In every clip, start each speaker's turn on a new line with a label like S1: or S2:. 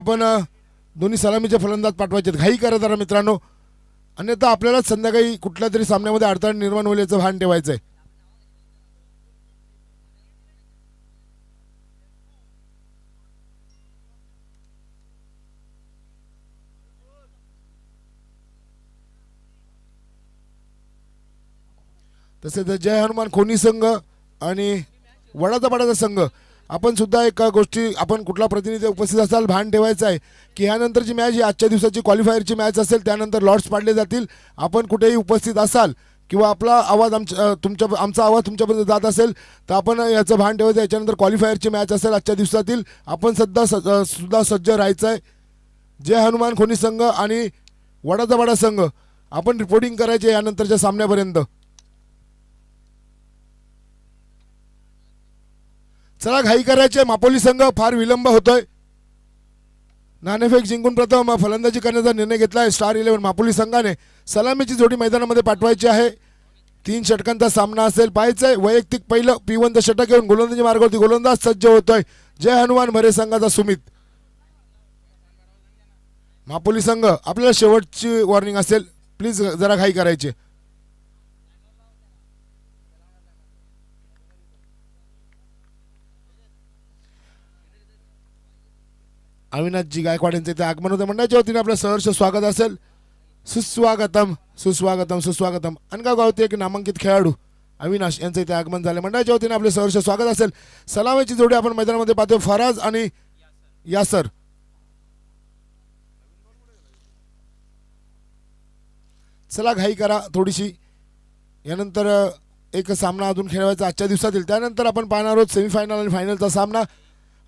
S1: आपण दोन्ही सलामीचे फलंदाज पाठवायचे, घाई करा जरा मित्रांनो, अन्यथा आपल्याला संध्याकाळी कुठल्या तरी सामन्यामध्ये अडथळा निर्माण होईल याचं भान ठेवायचं आहे. तसेच जय हनुमान खोनी संघ आणि वडाचा पाडाचा संघ, आपण सुद्धा एका गोष्टी, आपण कुठला प्रतिनिधी उपस्थित असाल भान ठेवायचं आहे की ह्यानंतरची मॅच ही आजच्या दिवसाची क्वालिफायरची मॅच असेल, त्यानंतर लॉट्स पाडले जातील. आपण कुठेही उपस्थित असाल किंवा आपला आवाज आमचा आवाज तुमच्यापर्यंत जात असेल तर आपण याचं भान ठेवायचं. याच्यानंतर क्वालिफायरची मॅच असेल आजच्या दिवसातील, आपण सुद्धा सज्ज राहायचं आहे. जय हनुमान खोनी संघ आणि वडाचा पाडा संघ, आपण रिपोर्टिंग करायचे यानंतरच्या सामन्यापर्यंत. चला घाई करायचे, मापोली संघ फार विलंब होतोय. नाणेफेक जिंकून प्रथम फलंदाजी करण्याचा निर्णय घेतला आहे स्टार 11 मापोली संघाने. सलामीची जोडी मैदानामध्ये पाठवायची आहे. 3 षटकांचा सामना असेल, पाहायचंय वैयक्तिक पहिलं P1 षटक घेऊन गोलंदाजी मार्गावरती गोलंदाज सज्ज होतोय. जय हनुमान भरे संघाचा सुमित. मापोली संघ आपल्याला शेवटची वॉर्निंग असेल, प्लीज जरा घाई करायची. अविनाशजी गायकवाड यांचे ते आगमन होते, मंडळाच्या वतीने आपलं सहर्ष स्वागत असेल. सुस्वागतम सुस्वागतम सुस्वागतम. अनगाव गावचे एक नामांकित खेळाडू अविनाश यांचे ते आगमन झाले, मंडळाच्या वतीने आपले सहर्ष स्वागत असेल. सलामीची जोडी आपण मैदानामध्ये पाहतोय, फराज आणि यासर. चला घाई करा थोडीशी, यानंतर एक सामना अजून खेळवायचा आजच्या दिवसातील. त्यानंतर आपण पाहणार आहोत सेमीफायनल आणि फायनलचा सामना.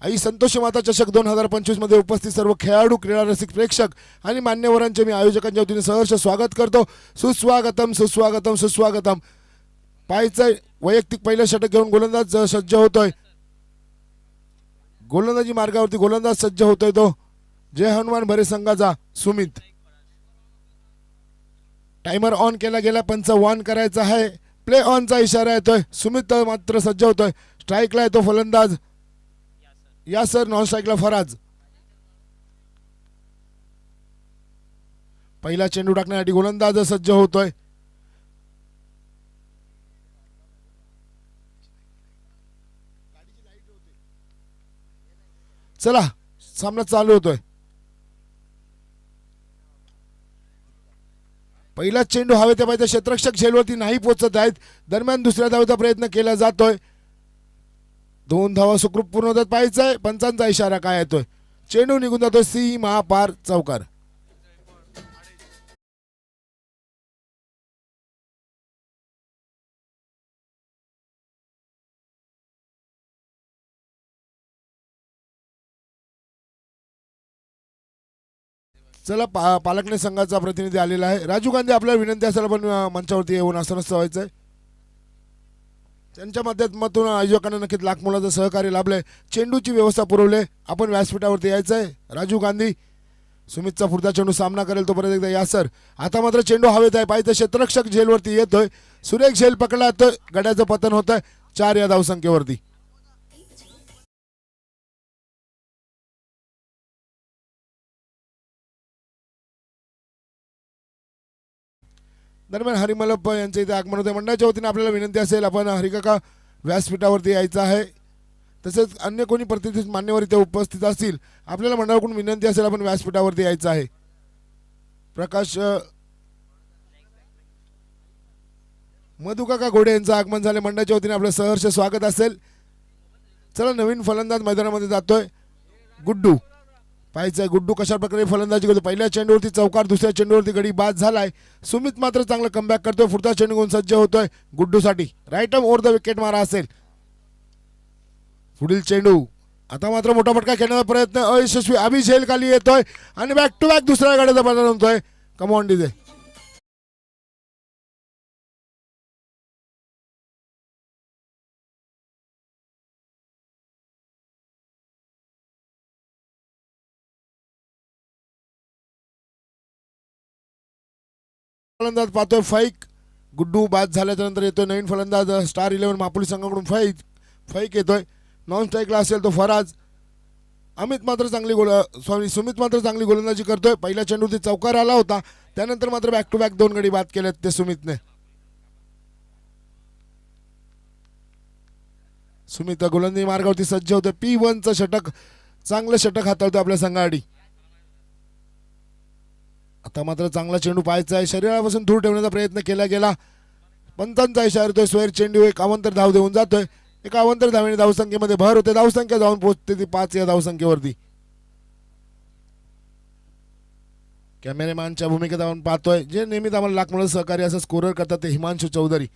S1: आई संतोषी माता चषक 2025 मध्ये उपस्थित सर्व खेळाडू, क्रीडा रसिक, प्रेक्षक आणि मान्यवरांचे मी आयोजकांच्या वतीने सहर्ष स्वागत करतो. सुस्वागतम सुस्वागतम सुस्वागतम. पाहायचंय वैयक्तिक पहिलं षटक घेऊन गोलंदाज सज्ज होतोय. गोलंदाजी मार्गावरती गोलंदाज सज्ज होतोय तो जय हनुमान भरे संघाचा सुमित. टाइमर ऑन केला गेला, पंच ऑन करायचा आहे, प्ले ऑनचा इशारा येतोय. सुमित मात्र सज्ज होतोय. स्ट्राईकला येतो फलंदाज यासर, नॉन स्ट्राईकला फराज. पहिला चेंडू टाकण्यासाठी गोलंदाज सज्ज होतोय. चला सामना चालू होतोय. पहिला चेंडू हवे ते पाहिजे, क्षेत्ररक्षक झेलवरती नाही पोहोचत आहेत. दरम्यान दुसऱ्या धावेचा प्रयत्न केला जातोय. 2 धावा सुखरूप पूर्ण होतात. पाहायचंय पंचांचा इशारा काय येतोय. चेंडू निघून जातोय सीमा पार चौकार. चला पालकने संघाचा प्रतिनिधी आलेला आहे. राजू गांधी, आपल्याला विनंती असेल आपण मंचावरती येऊन आसनस्थ व्हायचंय. त्यांच्या माध्यमातून आयोजकांना नक्कीच लाख मोलाचं सहकार्य लाभलंय. चेंडूची व्यवस्था पुरवले, आपण व्यासपीठावरती यायचंय. राजू गांधी सुमितचा पुढचा चेंडू सामना करेल तोपर्यंत एकदा यासर. आता मात्र चेंडू हवेत आहे, पाहिजे क्षेत्ररक्षक झेलवरती येतोय. सुरेख झेल पकडला जातोय, गड्याचं पतन होत आहे 4 या धावसंख्येवरती. दरम्यान हरिमलप्प यांचे इथे आगमन होते. मंडळाच्या वतीने आपल्याला विनंती असेल आपण हरिकाका व्यासपीठावरती यायचं आहे. तसेच अन्य कोणी प्रतिनिधी मान्यवर इथे उपस्थित असतील, आपल्याला मंडळाकडून विनंती असेल आपण व्यासपीठावरती यायचं आहे. प्रकाश मधुकाका घोडे यांचं आगमन झाले, मंडळाच्या वतीने आपलं सहर्ष स्वागत असेल. चला नवीन फलंदाज मैदानामध्ये जातोय गुड्डू. पाहायचंय गुड्डू कशा प्रकारे फलंदाजी करतो. पहिल्या चेंडूवरती चौकार, दुसऱ्या चेंडूवरती गडी बाद झालाय. सुमित मात्र चांगला कमबॅक करतोय, पुढचा चेंडू घेऊन सज्ज होतोय गुड्डूसाठी. Right arm over the wicket मारा असेल. पुढील चेंडू, आता मात्र मोठा फटका खेळण्याचा प्रयत्न अयशस्वी. अभि झेल खाली येतोय आणि बॅक टू बॅक दुसऱ्या गाड्याचा बदल होतोय. Come on DJ. फलंदाज पाहतोय फैक. गुड्डू बाद झाल्याच्या नंतर येतोय नवीन फलंदाज स्टार 11 मापोली संघाकडून फैक येतोय. नॉन स्ट्राईकला असेल तो फराज. सुमित मात्र चांगली गोलंदाजी करतोय. पहिल्या चेंडूवरती चौकार आला होता, त्यानंतर मात्र बॅक टू बॅक 2 गडी बाद केलेत ते सुमितने. सुमित गोलंदाजी मार्गावरती सज्ज होते. P1चं षटक, चांगलं षटक हाताळतो आपल्या संघाआडी. आता मात्र चांगला चेंडू पाहायचा आहे, शरीरापासून दूर ठेवण्याचा प्रयत्न केला गेला. पंचांचा इशारा येतोय. स्वेर चेंडू एक अवंतर धाव देऊन जातोय. एका अवंतर धावेने धावसंख्येमध्ये भर होते. धावसंख्या जाऊन पोहोचते ती 5 या धावसंख्येवरती. कॅमेरेमॅनच्या भूमिकेत आपण पाहतोय, जे नेहमीच आम्हाला लाखमोल सहकार्य असं स्कोरर करतात ते हिमांशू चौधरी.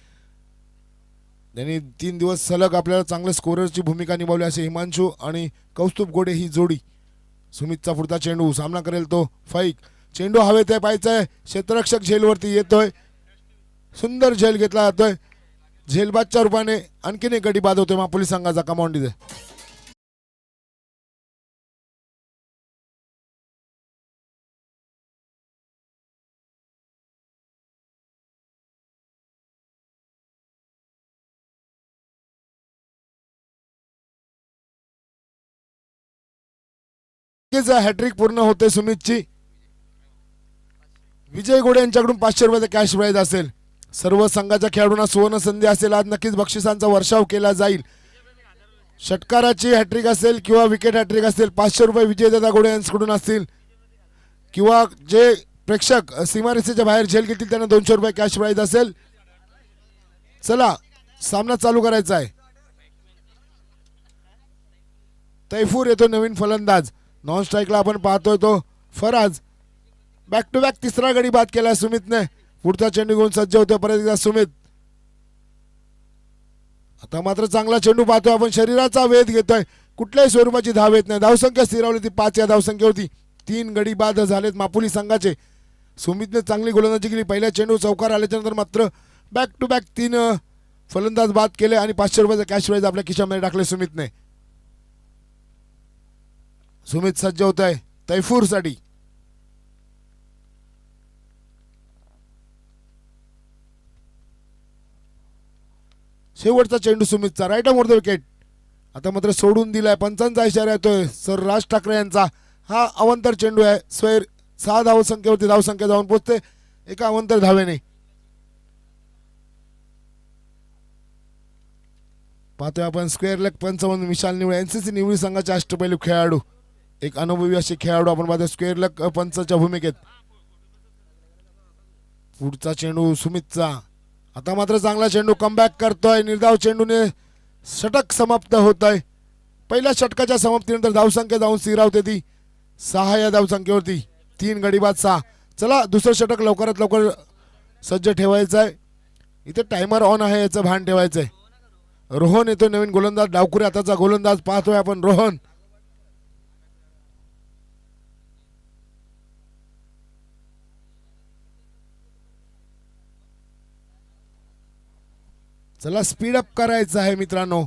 S1: त्यांनी 3 दिवस सलग आपल्याला चांगल्या स्कोररची भूमिका निभावली. असे हिमांशू आणि कौस्तुभ गोडे ही जोडी. सुमितचा पुढचा चेंडू, सामना करेल तो फाईक. चेंडू हवेत आहे, पाहायचा आहे. क्षेत्ररक्षक झेलवरती येतोय. सुंदर झेल घेतला जातोय. झेलबादच्या रूपाने आणखीन एक गडी बाद होतोय मापोली संघाचा. कमांड इथे हॅट्रिक पूर्ण होते सुमितची. विजय गोडे यांच्याकडून 500 रुपयाचा कॅश प्राइज असेल. सर्व संघाच्या खेळाडूंना सुवर्ण संधी असेल. आज नक्कीच बक्षिसांचा वर्षाव केला जाईल. षटकाराची हॅट्रिक असेल किंवा विकेट हॅट्रिक असेल, 500 रुपये विजयदादा गोडे यांच्याकडून असतील. किंवा जे प्रेक्षक सीमारेषेच्या बाहेर झेल घेतील त्यांना 200 रुपये कॅश प्राइज असेल. चला, सामना चालू करायचा आहे. तैफूर येतो नवीन फलंदाज. नॉन स्ट्राईकला आपण पाहतोय तो फराज. बॅक टू बॅक तिसरा गडी बाद केला सुमितने. पुढचा चेंडू घेऊन सज्ज होतोय परत एकदा सुमित. आता मात्र चांगला चेंडू पाहतोय आपण. शरीराचा वेध घेतोय. कुठल्याही स्वरूपाची धाव येत नाही. धावसंख्या स्थिरावली ती 5 या धावसंख्येवरती. 3 गडी बाद झालेत मापुली संघाचे. सुमितने चांगली गोलंदाजी केली. पहिल्या चेंडू चौकार आल्याच्या नंतर मात्र बॅक टू बॅक 3 फलंदाज बाद केले आणि 500 रुपयाचा कॅश प्राइज आपल्या खिशामध्ये टाकले सुमितने. सुमित सज्ज होत आहे तैफूरसाठी. शेवटचा चेंडू सुमितचा, राईट ऑफ द विकेट. आता मात्र सोडून दिलाय. पंचांचा इशारा येतोय सर राज ठाकरे यांचा. हा अवंतर चेंडू आहे. स्वेर 6 धावसंख्येवरती धावसंख्या जाऊन पोहोचते एका अवंतर धावेने. पाहतोय आपण स्क्वेअर लेग पंच म्हणून विशाल निवळे, NCC निवळी संघाचे अष्टपैलू खेळाडू, एक अनुभवी असे खेळाडू आपण पाहतोय स्क्वेअर लेग पंचच्या भूमिकेत. पुढचा चेंडू सुमितचा. आता मात्र चांगला चेंडू कमबॅक करतोय. निर्धाव चेंडूने षटक समाप्त होत आहे. पहिल्या षटकाच्या समाप्तीनंतर धावसंख्या जाऊन स्थिरावते ती 6 या धावसंख्येवरती. 3 गडी बाद 6. चला, दुसरं षटक लवकरात लवकर सज्ज ठेवायचं आहे. इथे टायमर ऑन आहे याचं भान ठेवायचं आहे. रोहन येतो नवीन गोलंदाज. डावखुरे हाताचा गोलंदाज पाहतोय आपण रोहन. चला, स्पीड अप करायचं आहे मित्रांनो.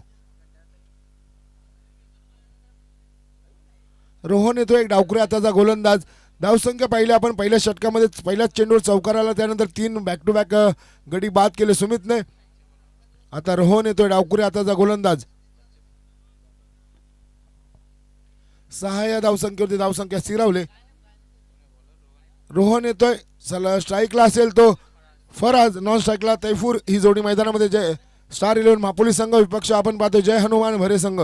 S1: रोहन येतो एक डावखुरे हाताचा गोलंदाज. धावसंख्या पाहिली आपण पहिल्या षटकामध्ये पहिल्याच चेंडूवर चौकार आला, त्यानंतर 3 बॅक टू बॅक गडी बाद केले सुमितने. आता रोहन येतोय डावखुरे हाताचा गोलंदाज. 6 या धावसंख्येवरती धावसंख्या स्थिरावले. रोहन येतोय. चला, स्ट्राईकला असेल तो फराज. नॉन स्ट्राईकला तैफूर. ही जोडी मैदानामध्ये जय स्टार 11 मापोली संघ. विपक्ष आपण पाहतो जय हनुमान भरे संघ.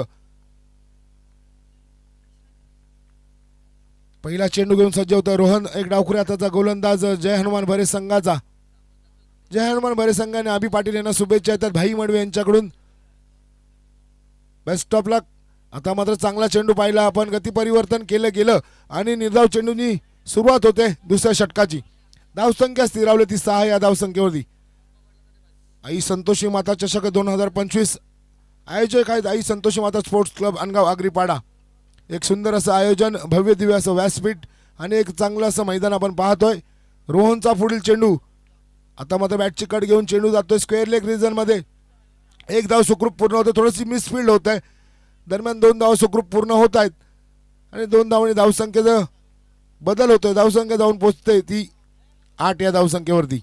S1: पहिला चेंडू घेऊन सज्ज होतं रोहन, एक डावखुरे हाताचा गोलंदाज जय हनुमान भरे संघाचा. जय हनुमान भरे संघाने अभि पाटील यांना शुभेच्छा येतात भाई मडवे यांच्याकडून. बेस्ट ऑफ लक. आता मात्र चांगला चेंडू पाहिला आपण. गती परिवर्तन केलं गेलं आणि निर्धाव चेंडूनी सुरुवात होते दुसऱ्या षटकाची. धावसंख्या स्थिरावली ती 6 या धावसंख्येवरती. आई संतोषी माता चषक 2025 आयोजक आहेत आई संतोषी माता स्पोर्ट्स क्लब अनगाव आगरीपाडा. एक सुंदर असं आयोजन, भव्य दिव्य असं व्यासपीठ आणि एक चांगलं असं मैदान आपण पाहतोय. रोहनचा पुढील चेंडू. आता मात्र बॅटची कट घेऊन चेंडू जातोय स्क्वेअर लेग रिजन मध्ये. 1 धाव सुखरूप पूर्ण होते. थोडीशी मिसफिल्ड होत आहे. दरम्यान 2 धाव सुखरूप पूर्ण होत आहेत आणि 2 धावांनी धावसंख्येचा बदल होतोय. धावसंख्या जाऊन पोहोचते ती 8 या धावसंख्येवरती.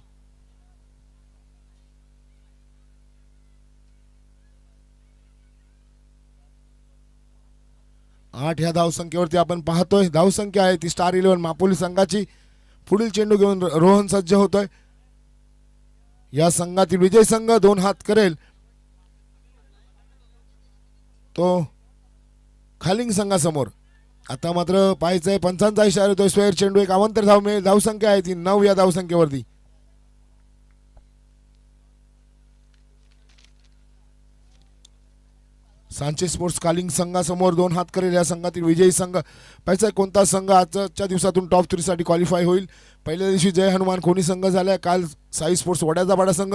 S1: 8 ह्या धावसंख्येवरती आपण पाहतोय. धावसंख्या आहे ती स्टार 11 मापोली संघाची. पुढील चेंडू घेऊन रोहन सज्ज होतोय. या संघातील विजय संघ 2 हात करेल तो खालिंग संघासमोर. आता मात्र पाहायचंय पंचांचा इशारा येतोय. स्क्वेअर चेंडू एक अवांतर धाव मिळेल. धावसंख्या आहे ती 9 या धावसंख्येवरती. सांची स्पोर्ट्स कालिंग संघासमोर 2 हात करेल या संघातील विजयी संघ. पाहायचंय कोणता संघ आजच्या दिवसातून टॉप 3 साठी क्वालिफाय होईल. पहिल्या दिवशी जय हनुमान खोनी संघ झालाय. काल साई स्पोर्ट्स वड्याचा बाडा संघ.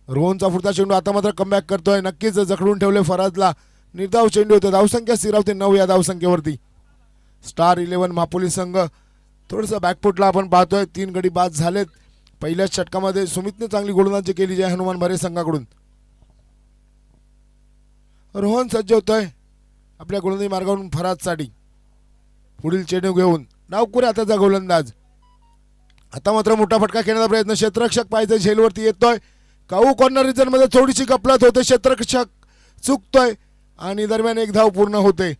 S1: रोहनचा पुढचा चेंडू आता मात्र कमबॅक करतोय. नक्कीच जखडून ठेवले फराजला. निर्धाव चेंडू होतो. धावसंख्या स्थिरावते 9 या धावसंख्येवरती. स्टार 11 मापोली संघ थोडंसं बॅकफुटला आपण पाहतोय. 3 गडी बाद झालेत. पहिल्याच षटकामध्ये सुमितने चांगली गोलंदाजी केली जय हनुमान भरे संघाकडून. रोहन सज्ज होतोय आपल्या गोलंदाजी मार्गावरून फराजसाठी. पुढील चेंडू घेऊन डावकुरे हाताचा गोलंदाज. आता मात्र मोठा फटका खेळण्याचा प्रयत्न. क्षेत्ररक्षक पाहिजे झेलवरती येतोय. काऊ कॉर्नर रिजन मध्ये थोडीशी गफलत होते. क्षेत्ररक्षक चुकतोय आणि दरम्यान एक धाव पूर्ण होते.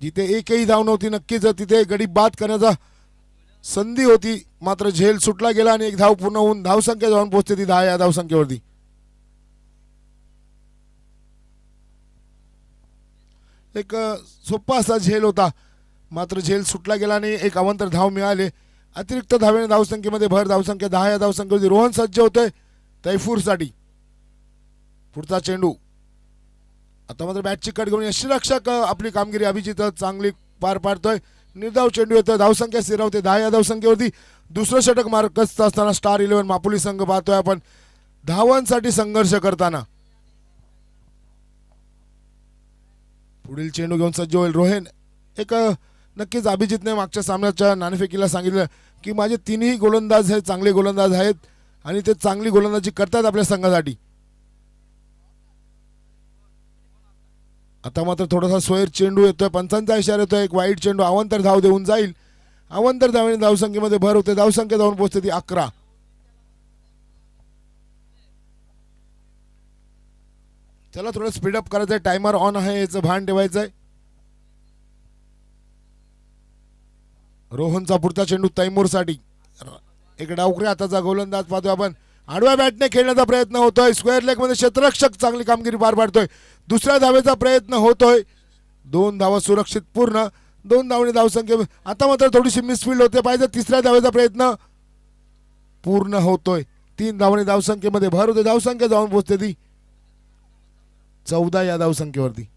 S1: जिथे एकही धाव नव्हती नक्कीच तिथे गडी बाद करण्याचा संधी होती. मात्र झेल सुटला गेला आणि एक धाव पूर्ण होऊन धावसंख्या जाऊन पोहोचते ती 10 या धावसंख्येवरती. एक सोपा असा झेल होता. मात्र झेल सुटला गेला आणि एक अवांतर धाव मिळाले. अतिरिक्त धावेने धावसंख्येमध्ये भर. धावसंख्या 10 या धावसंख्येवरती. रोहन सज्ज होतोय तैफूरसाठी. पुढचा चेंडू आता मात्र बॅटची कट घेऊन यष्टीरक्षक आपली कामगिरी अभिजित चांगली पार पाडतोय. निर्धाव चेंडू येतोय. धावसंख्या स्थिरावते 10 या धावसंख्येवरती. दुसरं षटक मार्कस्त असताना स्टार 11 मापोली संघ पाहतोय आपण धावांसाठी संघर्ष करताना. पुढील चेंडू घेऊन सज्ज होईल रोहन. एक नक्कीच अभिजितने मागच्या सामन्याच्या नाणेफेकीला सांगितलं की माझे तिन्ही गोलंदाज हे चांगले गोलंदाज आहेत आणि ते चांगली गोलंदाजी करतात आपल्या संघासाठी. आता मात्र थोडासा स्क्वेअर चेंडू येतोय. पंचांचा इशारा येतोय. एक वाईट चेंडू अवांतर धाव देऊन जाईल. अवांतर धावेने धावसंख्येमध्ये भर होते. धावसंख्या जाऊन पोहोचते ती 11. चला थोडं स्पीडअप करायचंय. टायमर ऑन आहे याचं भान ठेवायचंय. रोहनचा पुढचा चेंडू तैमूरसाठी. एक डावखऱ्या हाताचा गोलंदाज पाहतोय आपण. आडव्या बॅटने खेळण्याचा प्रयत्न होतोय. स्क्वेअर लेग मध्ये क्षेत्ररक्षक चांगली कामगिरी पार पाडतोय. दुसऱ्या धावेचा प्रयत्न होतोय. 2 धावा सुरक्षित पूर्ण. 2 धावणे धावसंख्ये. आता मात्र थोडीशी मिसफिल्ड होते पाहिजे. तिसऱ्या धावेचा प्रयत्न पूर्ण होतोय. 3 धावणे धावसंख्येमध्ये भर होते. धावसंख्या जाऊन पोहोचते ती 14 या धावसंख्येवरती.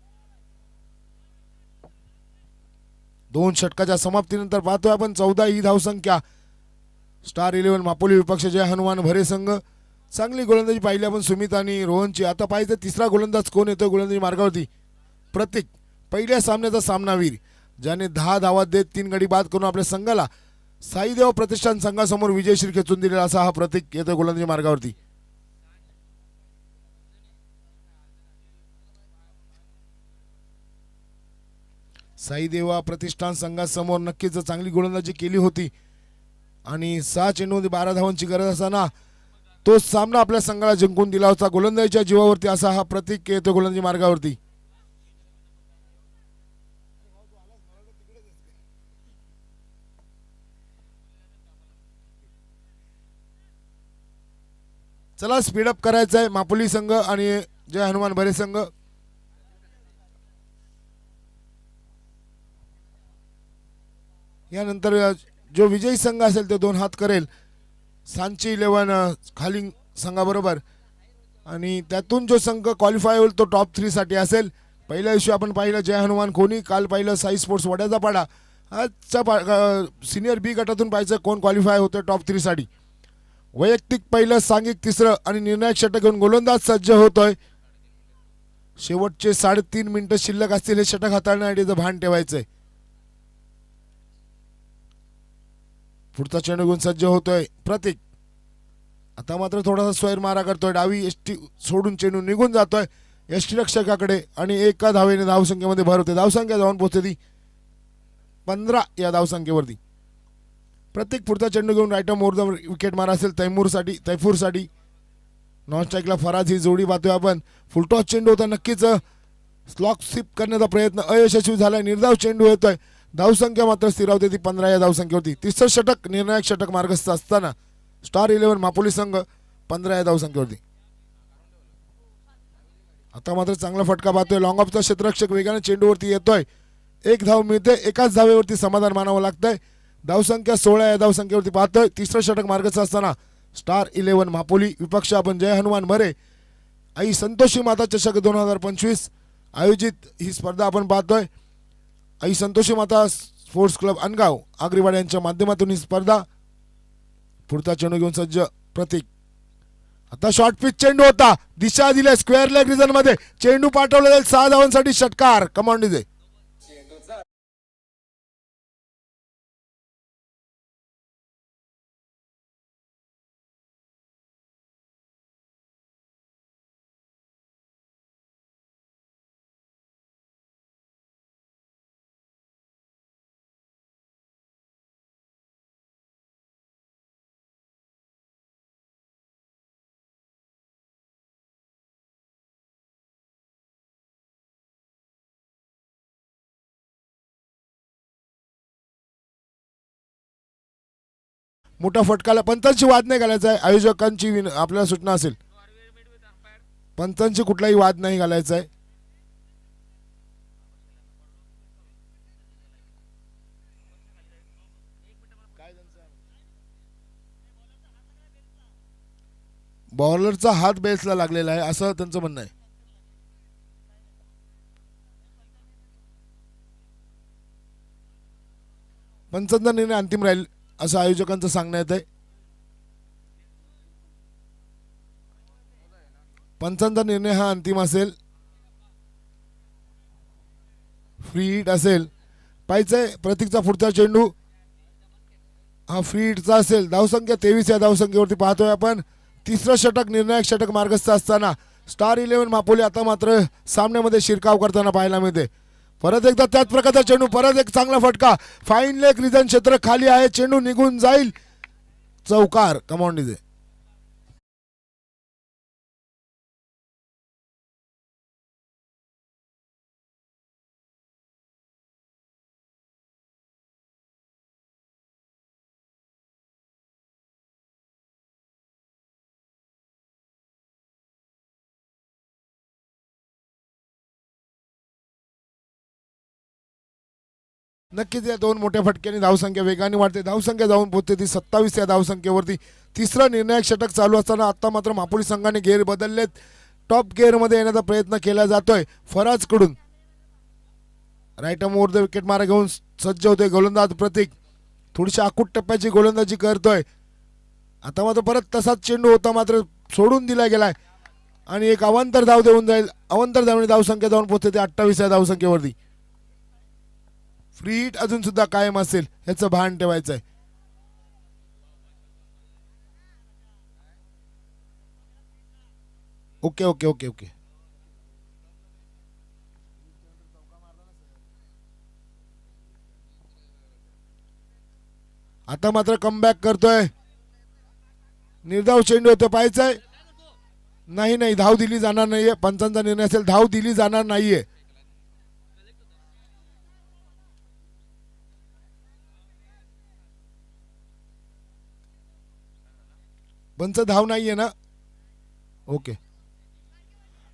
S1: 2 षटकाच्या समाप्तीनंतर पाहतोय आपण 14 ही धावसंख्या. स्टार 11 मापोली विपक्ष जय हनुमान भरे संघ. चांगली गोलंदाजी पाहिली आपण सुमित आणि रोहनची. आता पाहिजे तिसरा गोलंदाज कोण येतोय गोलंदाजी मार्गावरती. प्रतीक पहिल्या सामन्याचा सामनावीर ज्याने 10 धावा देत 3 गडी बाद करून आपल्या संघाला साईदेव प्रतिष्ठान संघासमोर विजयश्री खेचून दिलेला असा हा प्रतीक येतोय गोलंदाजी मार्गावरती. साईदेवा प्रतिष्ठान संघासमोर नक्कीच चांगली गोलंदाजी केली होती आणि 6 चेंडूमध्ये 12 धावांची गरज असताना तो सामना आपल्या संघाला जिंकून दिला होता. गोलंदाजीच्या जीवावरती असा हा प्रतीक येतो गोलंदाजी मार्गावरती. चला स्पीडअप करायचं आहे. मापोली संघ आणि जय हनुमान भरे संघ. यानंतर जो विजयी संघ असेल ते 2 हात करेल सांची 11 खालिंग संघाबरोबर आणि त्यातून जो संघ क्वालिफाय होईल तो टॉप 3 साठी असेल. पहिल्या दिवशी आपण पाहिलं जय हनुमान खोनी. काल पाहिलं साई स्पोर्ट्स वड्याचा पाडा. आजच्या सिनियर बी गटातून पाहायचं कोण क्वालिफाय होतं टॉप 3 साठी. वैयक्तिक पहिलं, सांघिक तिसरं आणि निर्णायक षटक घेऊन गोलंदाज सज्ज होतोय. शेवटचे 3.5 मिनिटं शिल्लक असतील हे षटक हाताळण्यासाठी भान ठेवायचंय. पुढचा चेंडू घेऊन सज्ज होतोय प्रतीक. आता मात्र थोडासा स्वैर मारा करतोय. डावी एसटी सोडून चेंडू निघून जातोय यष्टीरक्षकाकडे आणि एका धावेने धावसंख्येमध्ये भर होते. धावसंख्या जाऊन पोहोचते ती 15 या धावसंख्येवरती. प्रत्येक पुढचा चेंडू घेऊन राईट मोर द विकेट मारा असेल तैफूरसाठी. नॉन स्ट्राईकला फराज ही जोडी पाहतोय आपण. फुलटॉस चेंडू होता. नक्कीच स्लॉक स्वीप करण्याचा प्रयत्न अयशस्वी झालाय. निर्धाव चेंडू येतोय. धावसंख्या मात्र स्थिरावते ती 15 या धावसंख्येवरती. तिसरं षटक निर्णायक षटक मार्गस्थ असताना स्टार 11 मापोली संघ 15 या धावसंख्येवरती. आता मात्र चांगला फटका पाहतोय. लॉंग ऑफचा क्षेत्ररक्षक वेगाने चेंडूवरती येतोय. एक धाव मिळते. एकाच धावेवरती समाधान मानावं लागतंय. धावसंख्या 16 या धावसंख्येवरती पाहतोय. तिसरं षटक मार्गस्थ असताना स्टार 11 मापोली विपक्ष आपण जय हनुमान मरे आई संतोषी माता चषक 2025 आयोजित ही स्पर्धा आपण पाहतोय. आई संतोषी माता स्पोर्ट्स क्लब अनगाव आग्रीवाड यांच्या माध्यमातून ही स्पर्धा. पुढचा चेंडू घेऊन सज्ज प्रतीक. आता शॉर्ट पिच चेंडू होता. दिशा दिल्या स्क्वेअर लेग रिजन मध्ये. चेंडू पाठवला जाईल 6 धावांसाठी. षटकार कमांड डीजे. मोठा फटकाला पंचांची वाद नाही घालायचा आहे. आयोजकांची आपल्याला सूचना असेल. पंचांची कुठलाही वाद नाही घालायचा आहे. बॉलरचा हात बेल्सला लागलेला आहे असं त्यांचं म्हणणं आहे. पंचांचा निर्णय अंतिम राहील असं आयोजकांचं सांगण्यात आहे. पंचांचा निर्णय हा अंतिम असेल. फ्री हिट असेल. पाहिजे प्रतीकचा पुढचा चेंडू हा फ्री हिटचा असेल. धावसंख्या 23 या धावसंख्येवरती पाहतोय आपण. तिसरं षटक निर्णायक षटक मार्गस्थ असताना स्टार 11 मापोली आता मात्र सामन्यामध्ये शिरकाव करताना पाहायला मिळते. परत एकदा त्याच प्रकारचा चेंडू. परत एक चांगला फटका. फाईन लेग रिजन क्षेत्र खाली आहे. चेंडू निघून जाईल. चौकार कमांड डीजे. नक्कीच या दोन मोठ्या फटक्यांनी धावसंख्या वेगाने वाढते. धावसंख्या जाऊन पोहोचते ती 27 या धावसंख्येवरती. तिसरा निर्णायक षटक चालू असताना आता मात्र मापोली संघाने गेअर बदललेत. टॉप गेअरमध्ये येण्याचा प्रयत्न केला जातोय फराजकडून. Right arm over the wicket मारा घेऊन सज्ज होते गोलंदाज प्रतीक. थोडीशी आखूट टप्प्याची गोलंदाजी करतोय. आता मात्र परत तसाच चेंडू होता मात्र सोडून दिला गेलाय आणि एक अवांतर धाव देऊन जाईल. अवांतर धावणे धावसंख्या जाऊन पोहोचते ते 28 या धावसंख्येवरती. फ्री हिट अजून सुद्धा कायम असेल याचं भान ठेवायचं आहे. Okay okay okay okay. आता मात्र कमबॅक करतोय. निर्धाव चेंडू होतो. पाहायचंय नाही नाही धाव दिली जाणार नाहीये. पंचांचा निर्णय असेल धाव दिली जाणार नाहीये. पंच धाव नाहीये ना. ओके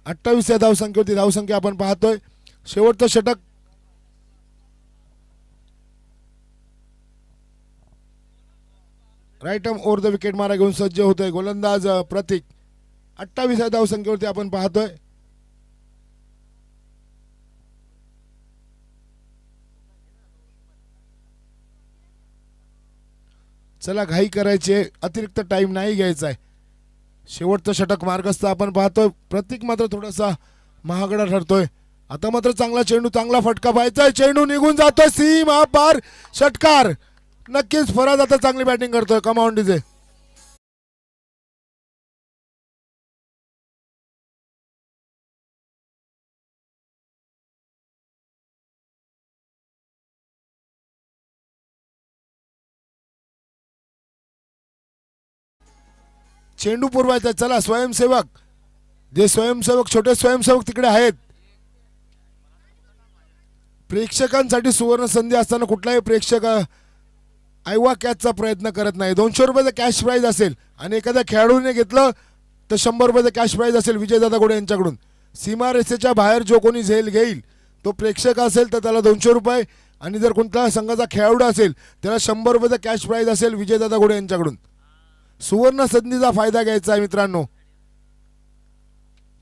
S1: 28 या धावसंख्येवरती धावसंख्या आपण पाहतोय. शेवटचं षटक. Right arm over the wicket मारा घेऊन सज्ज होतोय गोलंदाज प्रतीक. 28 या धावसंख्येवरती आपण पाहतोय. चला घाई करायची आहे. अतिरिक्त टाइम नाही घ्यायचा आहे. शेवटचं षटक मार्गस्थ आपण पाहतोय. प्रतीक मात्र थोडासा महागडा ठरतोय. आता मात्र चांगला चेंडू चांगला फटका पाहायचा. चेंडू निघून जातोय सीमा पार. षटकार. नक्कीच फराज आता चांगली बॅटिंग करतोय. कमावून डीजे. चेंडू पुरवायचा. चला स्वयंसेवक जे स्वयंसेवक छोटे स्वयंसेवक तिकडे आहेत प्रेक्षकांसाठी सुवर्ण संधी असताना कुठलाही प्रेक्षक आयवा कॅचचा प्रयत्न करत नाही. 200 रुपयाचं कॅश प्राईज असेल आणि एखाद्या खेळाडूने घेतलं तर 100 रुपयाचं कॅश प्राईज असेल विजयदादा घोडे यांच्याकडून. सीमा रेषेच्या बाहेर जो कोणी झेल घेईल तो प्रेक्षक असेल तर त्याला 200 रुपये आणि जर कोणत्या संघाचा खेळाडू असेल त्याला 100 रुपयाचं कॅश प्राईज असेल विजयदादा घोडे यांच्याकडून. सुवर्ण संधीचा फायदा घ्यायचा आहे मित्रांनो.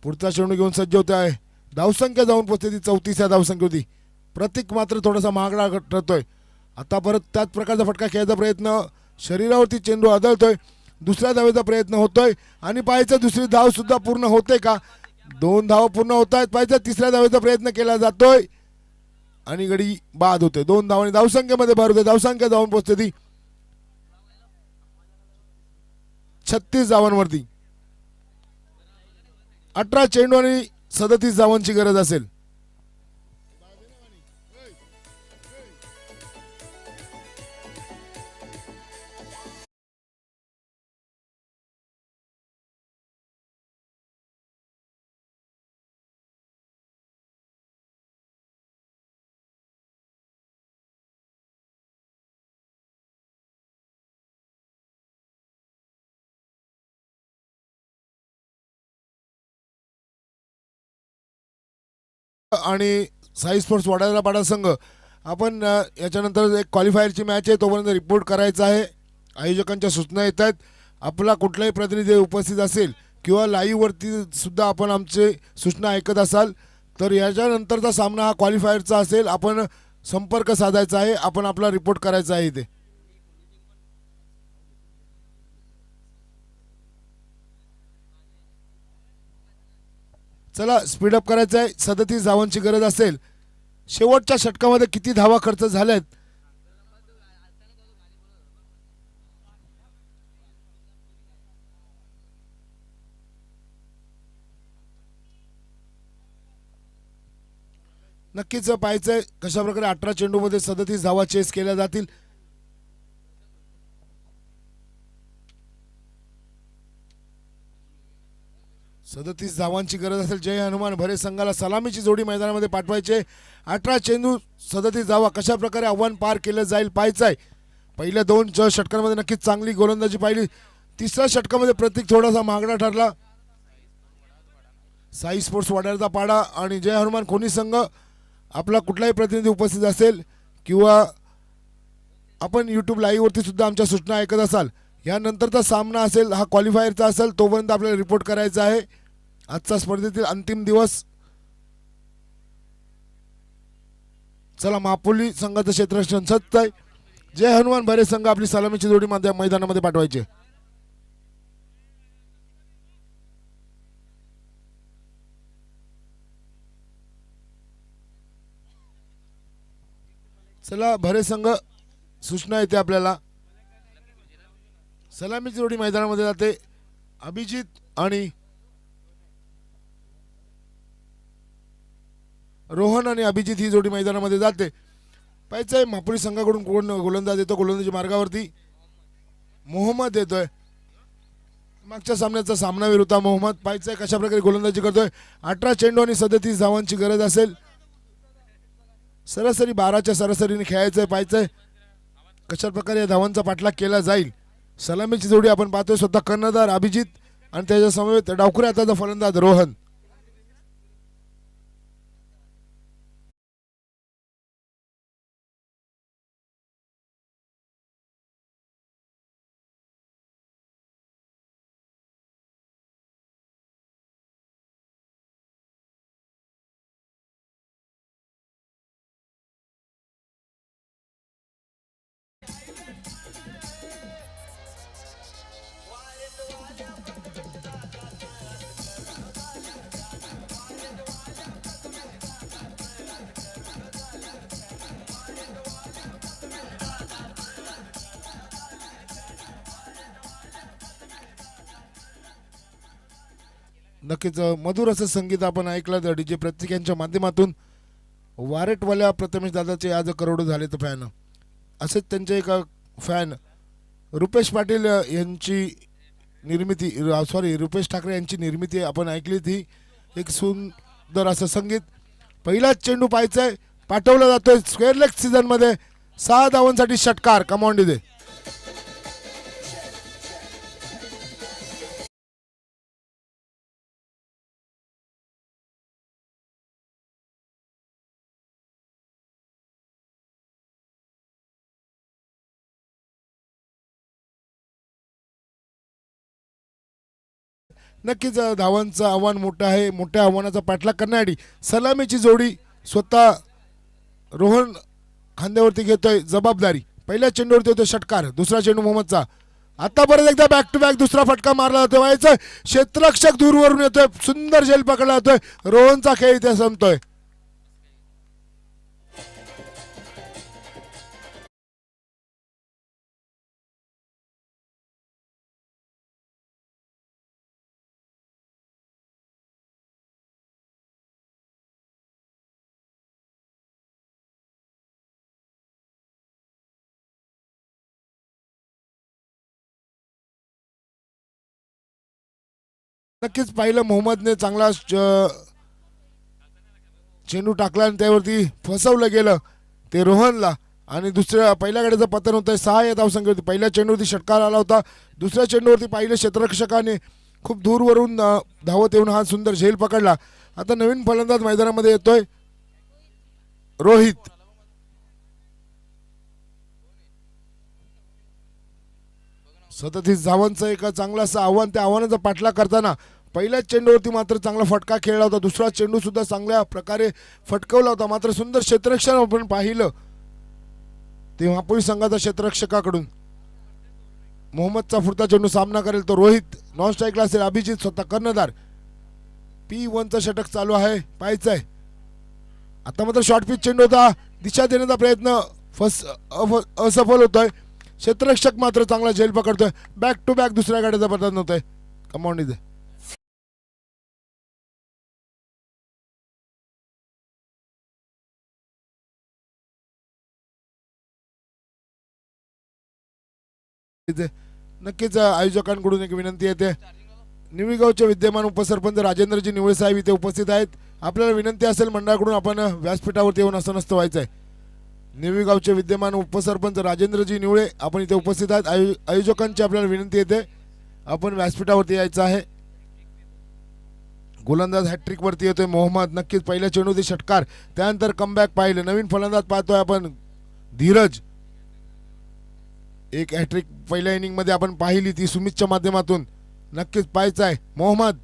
S1: पुढचा चेंडू घेऊन सज्ज होत आहे. धावसंख्या जाऊन पोहोचते ती 34 धावसंख्या होती. प्रतीक मात्र थोडासा महागडा ठरतोय. आता परत त्याच प्रकारचा फटका खेळायचा प्रयत्न, शरीरावरती चेंडू आदळतोय. दुसऱ्या धावेचा प्रयत्न होतोय आणि पाहायचं दुसरी धाव सुद्धा पूर्ण होते का. 2 धाव पूर्ण होत आहेत. पाहायचं तिसऱ्या धावेचा प्रयत्न केला जातोय आणि गडी बाद होते. 2 धावांनी धावसंख्येमध्ये भर होते. धावसंख्या जाऊन पोहोचते ती 36 धावांवरती. 18 चेंडू आणि 37 धावांची गरज असेल. आणि साई स्पोर्ट्स वडाळा पाडा संघ आपण याच्यानंतर एक क्वालिफायरची मॅच आहे तोपर्यंत रिपोर्ट करायचा आहे. आयोजकांच्या सूचना येत आहेत. आपला कुठलाही प्रतिनिधी उपस्थित असेल किंवा लाईव्हवरती सुद्धा आपण आमचे सूचना ऐकत असाल तर याच्यानंतरचा सामना हा क्वालिफायरचा असेल. आपण संपर्क साधायचा आहे. आपण आपला रिपोर्ट करायचा आहे इथे. चला स्पीडअप करायचं आहे. 37 धावांची गरज असेल. शेवटच्या षटकामध्ये किती धावा खर्च झाल्यात नक्कीच पाहायचंय. कशा प्रकारे 18 चेंडूमध्ये 37 धावा चेस केल्या जातील. सदतीस धावांची गरज असेल. जय हनुमान भरे संघाला सलामीची जोडी मैदानामध्ये पाठवायचे. 18 चेंडू 37 धावा. कशा प्रकारे आव्हान पार केलं जाईल पाहायचं आहे. पहिल्या 2 षटकांमध्ये नक्कीच चांगली गोलंदाजी पाहिली. तिसऱ्या षटकामध्ये प्रतीक थोडासा महागडा ठरला. साई स्पोर्ट्स वडाळा पाडा आणि जय हनुमान कोणी संघ आपला कुठलाही प्रतिनिधी उपस्थित असेल किंवा आपण यूट्यूब लाईव्हवरती सुद्धा आमच्या सूचना ऐकत असाल यानंतरचा सामना असेल हा क्वालिफायरचा असेल तोपर्यंत आपल्याला रिपोर्ट करायचा आहे. आजचा स्पर्धेतील अंतिम दिवस. चला मापोली संघाचं क्षेत्ररक्षण सज्ज आहे. जय हनुमान भरे संघ आपली सलामीची जोडी मैदानामध्ये पाठवायचे. चला भरे संघ सूचना येते आपल्याला. सलामीची जोडी मैदानामध्ये जाते. अभिजित आणि रोहन आणि अभिजित ही जोडी मैदानामध्ये जाते. पाहायचं आहे मापुरी संघाकडून कोण गोलंदाज येतो. गोलंदाजी मार्गावरती मोहम्मद येतोय. मागच्या सामन्याचा सामनावीर होता मोहम्मद. पाहायचं आहे कशा प्रकारे गोलंदाजी करतोय. 18 चेंडू आणि 37 धावांची गरज असेल. सरासरी 12च्या सरासरीने खेळायचं आहे. पाहायचं आहे कशा प्रकारे या धावांचा पाठलाग केला जाईल. सलामीची जोडी आपण पाहतोय. स्वतः कर्णधार अभिजित आणि त्याच्या समवेत डावखुऱ्या हाताचा फलंदाज रोहन. नक्कीच मधुर असं संगीत आपण ऐकलं डीजे प्रतीक यांच्या माध्यमातून. वारेटवाल्या प्रथमेश दादाचे आज करोडो झाले तर फॅन. असेच त्यांचे एक फॅन रुपेश पाटील यांची निर्मिती रुपेश ठाकरे यांची निर्मिती आपण ऐकली ती. एक सुंदर असं संगीत. पहिलाच चेंडू पाहायचा आहे. पाठवला जातोय स्क्वेअर लेग सीझन मध्ये 6 धावांसाठी षटकार. कमांड इथे नक्कीच धावांचं आव्हान मोठं आहे. मोठ्या आव्हानाचा पाठलाग करण्यासाठी सलामीची जोडी स्वतः रोहन खांद्यावरती घेतोय जबाबदारी. पहिल्या चेंडूवरती होतोय षटकार. दुसरा चेंडू मोहम्मदचा. आता परत एकदा बॅक टू बॅक दुसरा फटका मारला जातोय. व्हायचं क्षेत्ररक्षक दूरवरून येतोय. सुंदर झेल पकडला जातोय. रोहनचा खेळ इथे संपतोय. नक्कीच पाहिलं मोहम्मदने चांगला चेंडू टाकला आणि त्यावरती फसवलं गेलं ते रोहनला. आणि दुसऱ्या पहिल्या गाडीचं पतन होतंय 6 या धावसंख्येवरती. पहिल्या चेंडूवरती षटकार आला होता. दुसऱ्या चेंडूवरती पाहिलं क्षेत्ररक्षकाने खूप दूरवरून धावत येऊन हा सुंदर झेल पकडला. आता नवीन फलंदाज मैदानामध्ये येतोय रोहित. सतत धावांचं एक चांगलं असं आव्हान. त्या आव्हानाचा पाठलाग करताना पहिल्याच चेंडूवरती मात्र चांगला फटका खेळला होता. दुसरा चेंडू सुद्धा चांगल्या प्रकारे फटकवला होता. मात्र सुंदर क्षेत्ररक्षण आपण पाहिलं ते महापुरुष संघाच्या क्षेत्ररक्षकाकडून. मोहम्मदचा पुढचा चेंडू सामना करेल तो रोहित. नॉन स्ट्राईकला असेल अभिजित स्वतः कर्णधार. P1चं षटक चालू आहे. पाहायचं आहे आता मात्र शॉर्ट पिच चेंडू होता. दिशा देण्याचा प्रयत्न असफल होतोय. क्षेत्ररक्षक मात्र चांगला झेल पकडतोय. बॅक टू बॅक दुसऱ्या गाडीचा पतन होतोय. कमांड इथे नक्कीच आयोजकांकडून एक विनंती येते. निवीगावचे विद्यमान उपसरपंच राजेंद्रजी निवळे साहेब इथे उपस्थित आहेत. आपल्याला विनंती असेल मंडळाकडून आपण व्यासपीठावरती येऊन असं नसतं व्हायचंय. निवीगावचे विद्यमान उपसरपंच राजेंद्रजी निवळे आपण इथे उपस्थित आहेत. आयोजकांची आपल्याला विनंती येते आपण व्यासपीठावरती यायचं आहे. गोलंदाज हॅट्रिक वरती येतोय मोहम्मद. नक्कीच पहिल्या चेंडूवरती षटकार. त्यानंतर कमबॅक पाहिलं. नवीन फलंदाज पाहतोय आपण धीरज. एक हॅट्रिक पहिल्या इनिंग मध्ये आपण पाहिली ती सुमितच्या माध्यमातून. नक्कीच पाहायचं आहे मोहम्मद.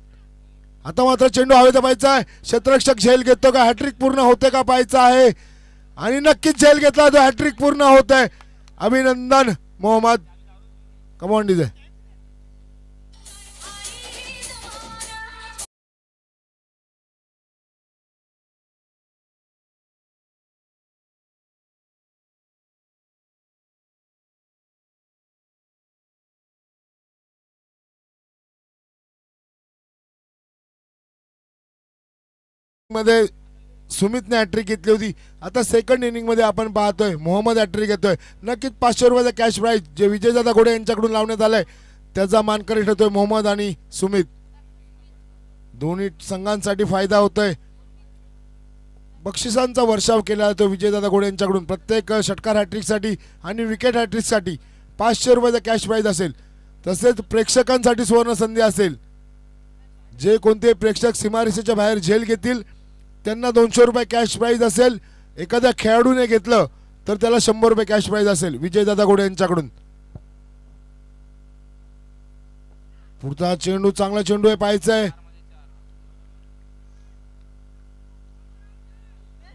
S1: आता मात्र चेंडू हवेचा पाहायचा आहे. क्षेत्ररक्षक झेल घेतो का? हॅट्रिक पूर्ण होते का पाहायचं आहे. आणि नक्कीच झेल घेतला तो. हॅट्रिक पूर्ण होत आहे. अभिनंदन मोहम्मद. Come on DJ. मध्ये सुमितने हॅट्रिक घेतली होती. आता सेकंड इनिंग मध्ये आपण पाहतोय मोहम्मद हॅट्रिक घेतोय. नक्कीच 500 रुपयाचा कॅश प्राईज जे विजयदादा घोडे यांच्याकडून लावण्यात आलाय त्याचा मानकरी ठरतोय मोहम्मद आणि सुमित. दोन्ही संघांसाठी फायदा होतोय. बक्षिसांचा वर्षाव केला जातो विजयदादा घोडे यांच्याकडून. प्रत्येक षटकार हॅट्रिकसाठी आणि विकेट हॅट्रिकसाठी 500 रुपयाचा कॅश प्राईज असेल. तसेच प्रेक्षकांसाठी सुवर्ण संधी असेल. जे कोणते प्रेक्षक सीमारेषेच्या बाहेर झेल घेतील त्यांना 200 रुपये कॅश प्राईज असेल. एखाद्या खेळाडूने घेतलं तर त्याला 100 रुपये कॅश प्राईज असेल विजयदादा घोडे यांच्याकडून. पुढचा चेंडू चांगला चेंडू आहे. पाहायचा आहे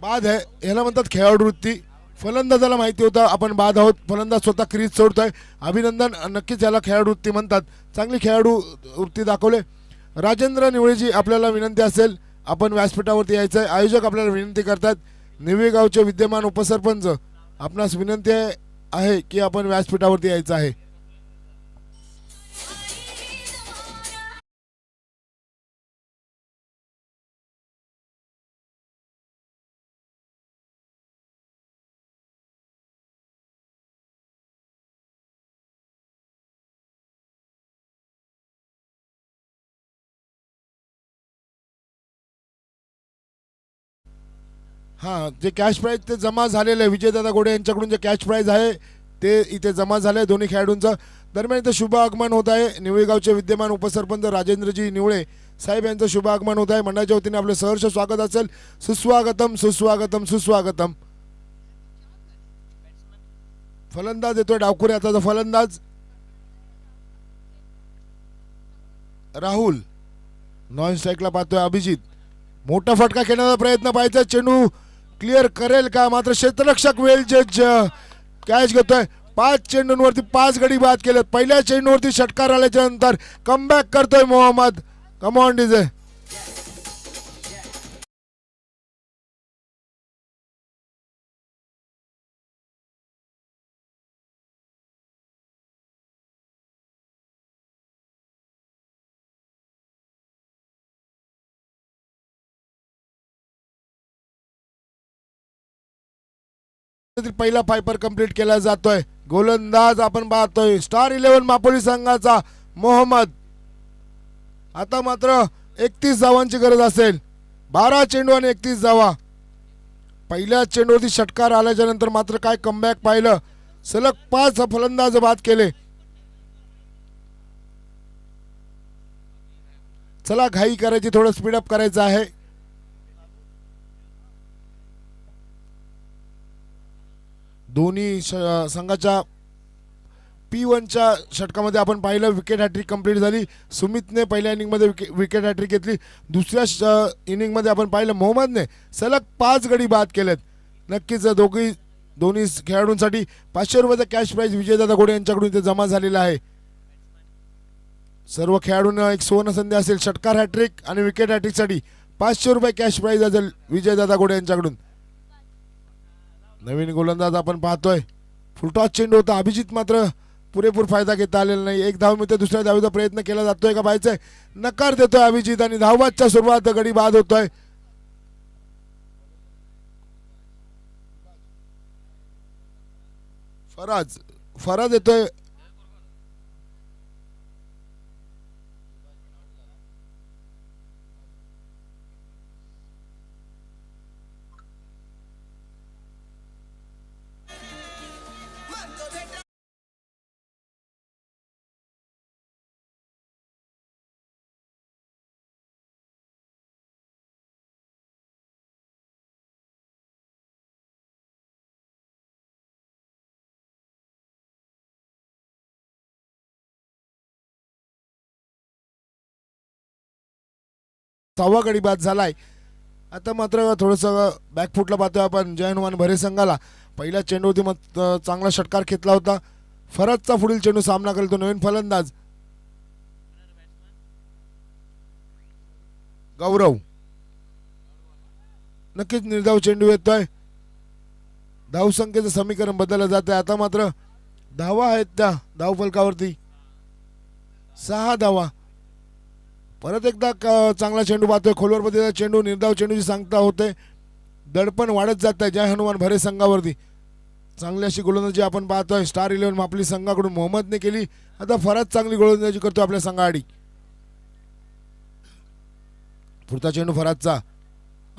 S1: बाद आहे. याला म्हणतात खेळाडू वृत्ती. फलंदाजाला माहिती होतं आपण बाद आहोत. फलंदाज स्वतः क्रीज सोडतोय. अभिनंदन. नक्कीच याला खेळाडू वृत्ती म्हणतात. चांगली खेळाडू वृत्ती दाखवले. राजेंद्र निवळेजी आपल्याला विनंती असेल आपण व्यासपीठावरती यायचं आहे. आयोजक आपल्याला विनंती करतात. निवे गावचे विद्यमान उपसरपंच आपणास विनंती आहे की आपण व्यासपीठावरती यायचं आहे. हां, जे कॅश प्राईज ते जमा झालेलं आहे. विजयदादा घोडे यांच्याकडून जे कॅश प्राईज आहे ते इथे जमा झालं आहे दोन्ही खेळाडूंचं. दरम्यान इथं शुभ आगमन होत आहे. निवळेगावचे विद्यमान उपसरपंच राजेंद्रजी निवळे साहेब यांचं शुभ आगमन होत आहे. मंडळाच्या वतीने आपलं सहर्ष स्वागत असेल. सुस्वागतम सुस्वागतम सुस्वागतम. फलंदाज येतोय डावखुरे आता फलंदाज राहुल. नॉन स्ट्राईकला पाहतोय अभिजित. मोठा फटका खेळण्याचा प्रयत्न पाहायचा. चेंडू क्लिअर करेल का, मात्र क्षेत्ररक्षक वेल जज कॅच घेतोय. 5 चेंडूंवरती 5 गडी बाद केले. पहिल्या चेंडूवरती षटकार आल्याच्या नंतर कमबॅक करतोय मोहम्मद. Come on DJ. पहिला फायपर कंप्लीट केला जातोय. गोलंदाज आपण पाहतोय स्टार 11 मापोली संघाचा मोहम्मद. आता मात्र 31 धावांची गरज असेल. 12 चेंडू आणि 31 धावा. पहिल्या चेंडूवरती षटकार आल्याच्या नंतर मात्र काय कमबॅक पाहिलं. सलग 5 फलंदाज बाद केले. चला घाई करायची, थोडं स्पीडअप करायचं आहे. दोन्ही संघाच्या P1च्या षटकामध्ये आपण पाहिलं विकेट हॅट्रिक कंप्लीट झाली. सुमितने पहिल्या इनिंगमध्ये विकेट हॅट्रिक घेतली. दुसऱ्या इनिंगमध्ये आपण पाहिलं मोहम्मदने सलग 5 गडी बाद केलेत. नक्कीच दोन्ही खेळाडूंसाठी 500 रुपयाचा कॅश प्राईज विजयदादा घोडे यांच्याकडून इथे जमा झालेला आहे. सर्व खेळाडूंना एक सुवर्ण संधी असेल. षटकार हॅट्रिक आणि विकेट हॅट्रिकसाठी 500 रुपये कॅश प्राईज असेल विजयदादा घोडे यांच्याकडून. नवीन गोलंदाज आपण पाहतोय. फुलटॉस चेंडू होता. अभिजित मात्र पुरेपूर फायदा घेता आलेला नाही. एक धाव मिळते. दुसऱ्या धावीचा प्रयत्न केला जातोय का पाहायचंय. नकार देतोय अभिजित आणि धावबादच्या सुरुवात गडी बाद होतोय. फराज येतोय. सहावा गडी बाद झालाय. आता मात्र थोडंसं बॅकफुटला पाहतोय आपण जय हनुमान भरे संघाला. पहिल्या चेंडूवरती मग चांगला षटकार घेतला होता. फरजचा पुढील चेंडू सामना करतो नवीन फलंदाज गौरव. नक्कीच निर्धाव चेंडू येतोय. धावसंख्येचं समीकरण बदललं जात आहे. आता मात्र धावा आहेत त्या धाव फलकावरती 6 धावा. परत एकदा चांगला चेंडू पाहतोय. खोलवर पद्धतीचा चेंडू निर्धाव चेंडूची सांगता होते. दडपण वाढत जात आहे जय हनुमान भरे संघावरती. चांगली अशी गोलंदाजी आपण पाहतोय स्टार 11 आपली संघाकडून मोहम्मदने केली. आता फरज चांगली गोलंदाजी करतो आपल्या संघाआडी. पुढचा चेंडू फराजचा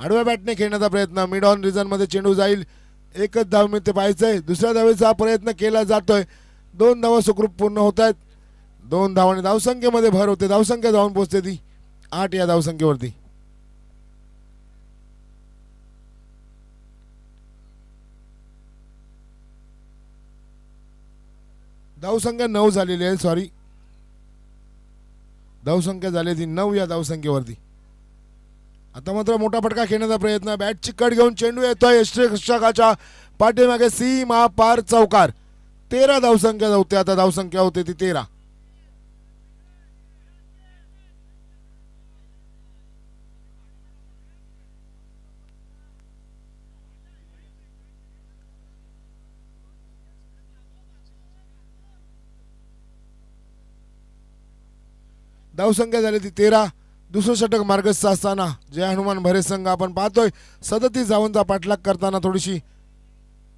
S1: आडव्या बॅटने खेळण्याचा प्रयत्न. मिड ऑन रिझन मध्ये चेंडू जाईल. एकच धाव मिळते पाहायचंय. दुसऱ्या धावेचा प्रयत्न केला जातोय. 2 धावा सुखरूप पूर्ण होत आहेत. 2 धावांनी धावसंख्येमध्ये भर होते. धावसंख्या धावून पोहोचते ती 8 या धावसंख्येवरती. धावसंख्या 9 झालेली आहे. सॉरी, धावसंख्या झाली ती 9 या धावसंख्येवरती. आता मात्र मोठा फटका खेळण्याचा प्रयत्न. बॅटची कट घेऊन चेंडू येतोय यष्टिरक्षकाच्या पाठीमागे सीमा पार चौकार. 13 धावसंख्या होते. आता धावसंख्या होते ती 13. धावसंख्या झाली ती 13. दुसरं षटक मार्गस्थ असताना जय हनुमान भरे संघ आपण पाहतोय 37 धावांचा पाठलाग करताना थोडीशी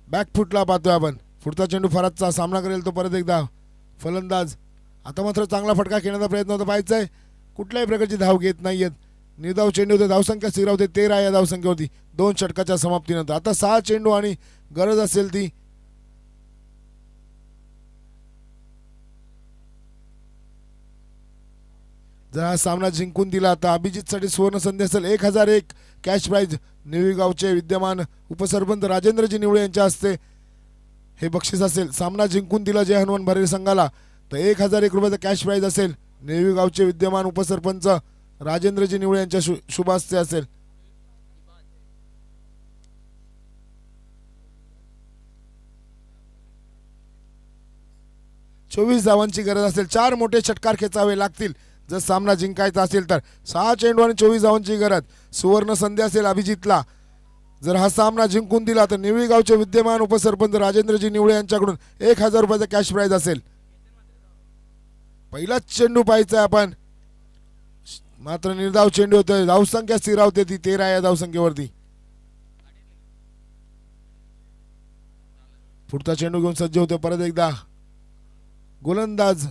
S1: बॅकफुटला पाहतोय आपण. पुढचा चेंडू फराजचा सामना करेल तो परत एकदा फलंदाज. आता मात्र चांगला फटका खेळण्याचा प्रयत्न होता पाहायचाय. कुठल्याही प्रकारची धाव घेत नाहीयेत. निर्धाव चेंडू होते, धावसंख्या स्थिरावते 13 या धावसंख्येवरती 2 षटकाच्या समाप्तीनंतर. आता 6 चेंडू आणि गरज असेल ती जर हा सामना जिंकून दिला आता अभिजितसाठी सुवर्ण संधी असेल. 1001 कॅश प्राईज निळगावचे विद्यमान उपसरपंच राजेंद्रजी निवळे यांच्या हस्ते हे बक्षीस असेल. सामना जिंकून दिला जय हनुमान भरेर संघाला तर 1001 रुपयाचा कॅश प्राईज असेल. नेविगावचे विद्यमान उपसरपंच राजेंद्रजी निवळे यांच्या शुभ हस्ते असेल. चोवीस धावांची गरज असेल. 4 मोठे षटकार खेचावे लागतील जर सामना जिंकायचा असेल तर. 6 चेंडू आणि 24 धावांची गरज. सुवर्ण संधी असेल अभिजितला. जर हा सामना जिंकून दिला तर निवळीगावचे विद्यमान उपसरपंच राजेंद्रजी निवळे यांच्याकडून 1000 रुपयाचा कॅश प्राईज असेल. पहिलाच चेंडू पाहायचा आपण मात्र निर्धाव चेंडू होतोय. धावसंख्या स्थिरावते ती 13 या धावसंख्येवरती. पुढचा चेंडू घेऊन सज्ज होते परत एकदा गोलंदाज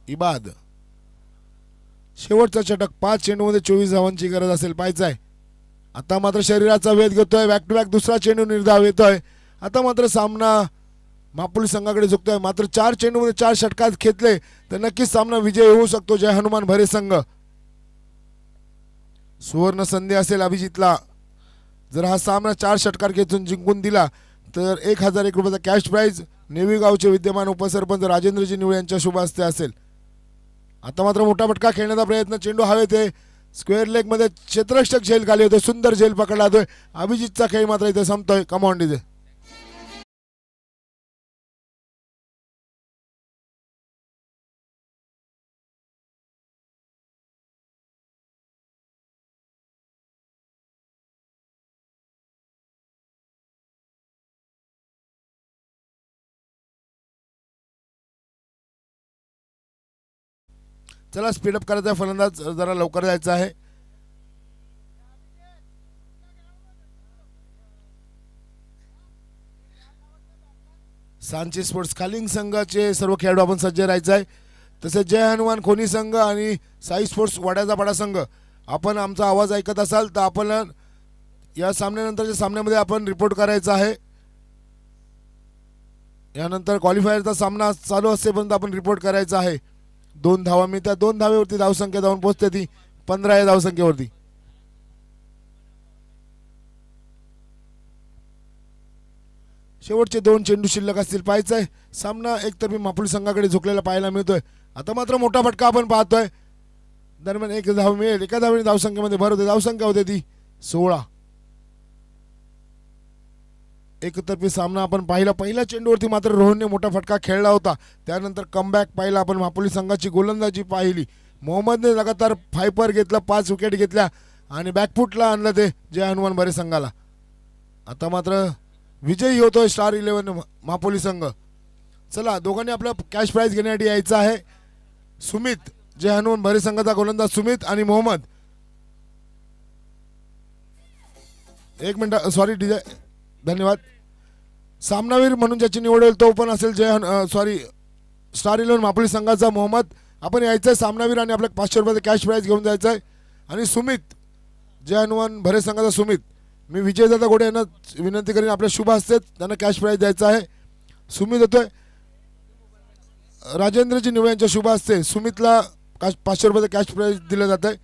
S1: इबाद. शेवटचा षटक 5 चेंडूमध्ये 24 धावांची गरज असेल पाहायचा आहे. आता मात्र शरीराचा वेध घेतोय. बॅक टू बॅक दुसरा चेंडू निर्धाव येतोय. आता मात्र सामना मापुली संघाकडे झुकतोय. मात्र 4 चेंडूमध्ये 4 षटकात खेचले तर नक्कीच सामना विजय होऊ शकतो जय हनुमान भरे संघ. सुवर्ण संधी असेल अभिजितला. जर हा सामना 4 षटकार खेचून जिंकून दिला तर 1001 रुपयाचा कॅश प्राईज नेविगावचे विद्यमान उपसरपंच राजेंद्रजी निवळे यांच्या शुभ हस्ते असेल. आता मात्र मोठा फटका खेळण्याचा प्रयत्न. चेंडू हवेत आहे. स्क्वेअर लेग मध्ये क्षेत्ररक्षक झेल खाली होते. सुंदर झेल पकडला जातोय. अभिजितचा खेळ मात्र इथे संपतोय. Command DJ. चला स्पीडअप करायचा फलंदाज जरा लवकर जायचा आहे. सांची स्पोर्ट्स खालिंग संघाचे सर्व खेळाडू आपण सज्ज राहायचं आहे. तसेच जय हनुमान खोनी संघ आणि साई स्पोर्ट्स वाड्याचा पाडा संघ आपण आमचा आवाज ऐकत असाल तर आपण या सामन्यानंतरच्या सामन्यामध्ये आपण रिपोर्ट करायचा आहे. यानंतर क्वालिफायरचा सामना चालू असेपर्यंत आपण रिपोर्ट करायचा आहे. 2 धावा मिळतात. 2 धावेवरती धावसंख्या जाऊन पोहोचते ती 15 या धावसंख्येवरती. शेवटचे 2 चेंडू शिल्लक असतील पाहायचं आहे. सामना एकतर्फी मापुली संघाकडे झुकलेला पाहायला मिळतोय. आता मात्र मोठा फटका आपण पाहतोय. दरम्यान 1 धाव मिळेल. एका धावेने धावसंख्येमध्ये भर होते. धावसंख्या होते ती 16. एकतर्फी सामना आपण पाहिला. पहिल्या चेंडूवरती मात्र रोहनने मोठा फटका खेळला होता. त्यानंतर कमबॅक पाहिला आपण. मापुली संघाची गोलंदाजी पाहिली. मोहम्मदने लगातार फायपर घेतला. 5 विकेट घेतल्या आणि बॅकफुटला आणलं ते जय हनुमान भरे संघाला. आता मात्र विजयी होतोय स्टार 11 मापोली संघ. चला दोघांनी आपला कॅश प्राईज घेण्यासाठी यायचं आहे. सुमित जय हनुमान भरे संघाचा गोलंदाज सुमित आणि मोहम्मद. 1 मिनिट सॉरी डीजे धन्यवाद. सामनावीर म्हणून ज्याची निवड होईल तो पण असेल स्टार 11 मापोली संघाचा मोहम्मद. आपण यायचं आहे सामनावीर आणि आपल्या 500 रुपयाचा कॅश प्राईज घेऊन जायचं आहे. आणि सुमित जय हनुमान भरे संघाचा सुमित. मी विजयदादा गोडे यांना विनंती करीन आपल्या शुभ हस्ते त्यांना कॅश प्राईज द्यायचा आहे. सुमित होतोय राजेंद्रजी निवळे यांच्या शुभ हस्ते सुमितला 500 रुपयाचा कॅश प्राईज दिलं जात आहे.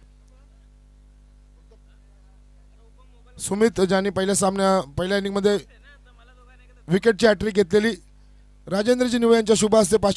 S1: सुमित ज्यांनी पहिल्या इनिंगमध्ये विकेटची हॅट्रिक घेतलेली राजेंद्रजी निवळे यांच्या शुभ हस्ते 500